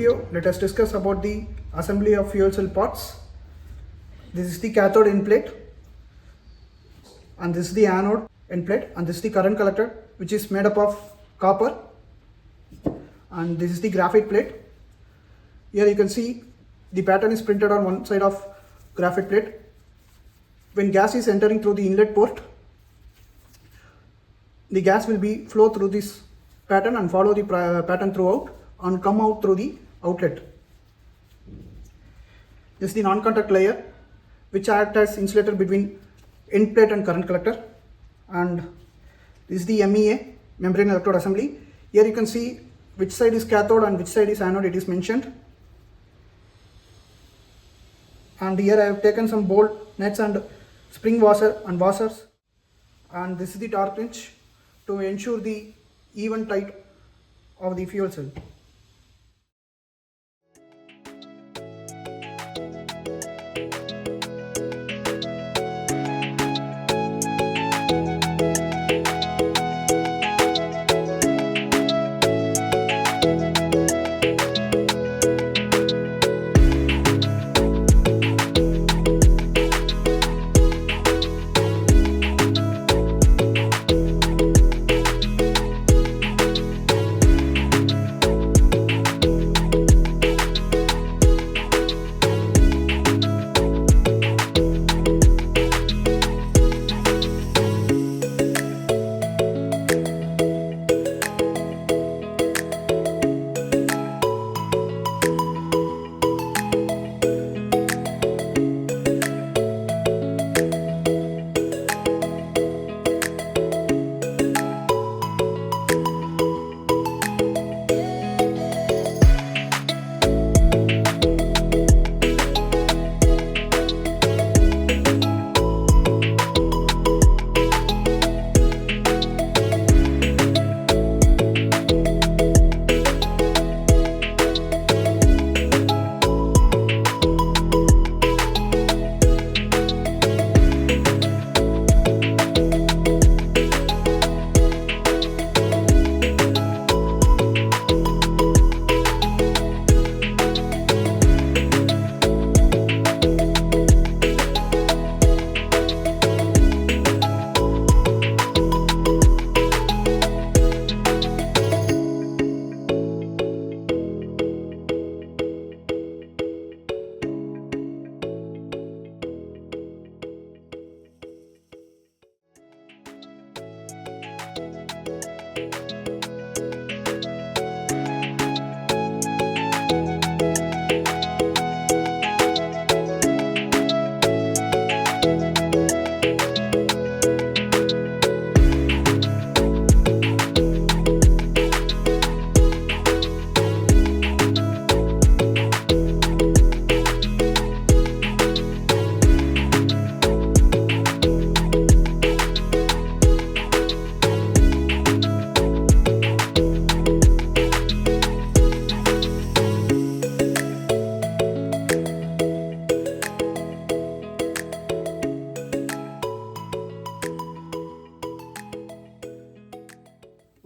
video, let us discuss about the assembly of fuel cell parts. This is the cathode end plate, and this is the anode end plate, and this is the current collector, which is made up of copper, and this is the graphite plate. Here you can see the pattern is printed on one side of graphite plate. When gas is entering through the inlet port, the gas will be flow through this pattern and follow the pattern throughout and come out through the outlet. This is the non-contact layer, which acts as insulator between end plate and current collector, and this is the MEA, membrane electrode assembly. Here you can see which side is cathode and which side is anode, it is mentioned. And here I have taken some bolt nuts and spring washer and washers, and this is the torque wrench to ensure the even tight of the fuel cell.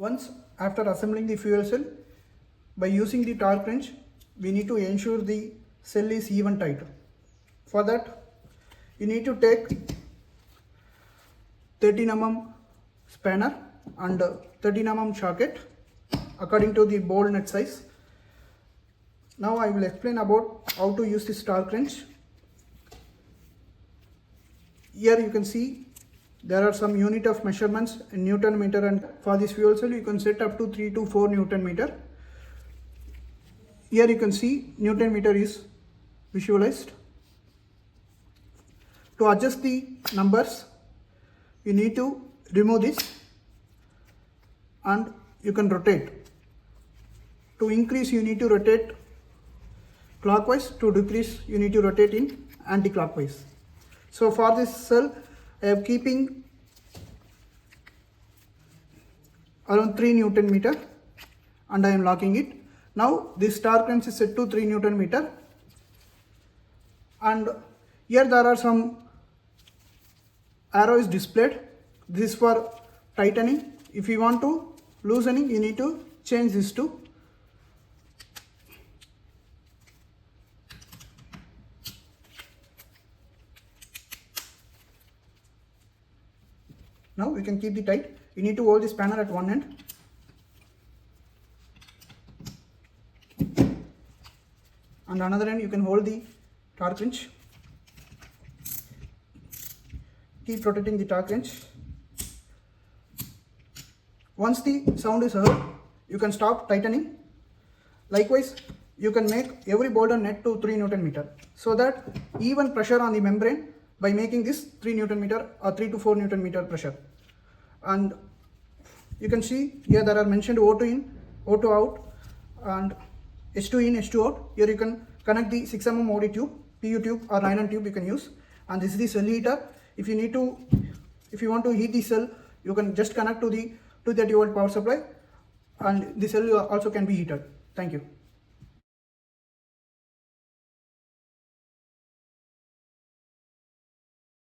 Once after assembling the fuel cell, by using the torque wrench, we need to ensure the cell is even tight. For that, you need to take 13 mm spanner and 13 mm socket according to the bolt nut size. Now I will explain about how to use this torque wrench. Here you can see there are some unit of measurements in Newton meter, and for this fuel cell you can set up to 3 to 4 Newton meter. Here you can see Newton meter is visualized. To adjust the numbers, you need to remove this and you can rotate. To increase, you need to rotate clockwise. To decrease, you need to rotate in anti-clockwise. So for this cell, I am keeping around 3 Newton meter and I am locking it. Now this torque wrench is set to 3 Newton meter, and here there are some arrows displayed. This is for tightening. If you want to loosening, you need to change this to Now you can keep the tight. You need to hold this spanner at one end. And another end you can hold the torque wrench. Keep rotating the torque wrench. Once the sound is heard, you can stop tightening. Likewise, you can make every bolt and nut to 3 Newton meter, so that even pressure on the membrane by making this 3 Newton meter or 3 to 4 Newton meter pressure. And you can see here there are mentioned O2 in, O2 out, and H2 in, H2 out. Here you can connect the 6 mm OD tube, PU tube or nylon tube you can use. And this is the cell heater. If you want to heat the cell, you can just connect to the 230 volt power supply, and the cell also can be heated. Thank you.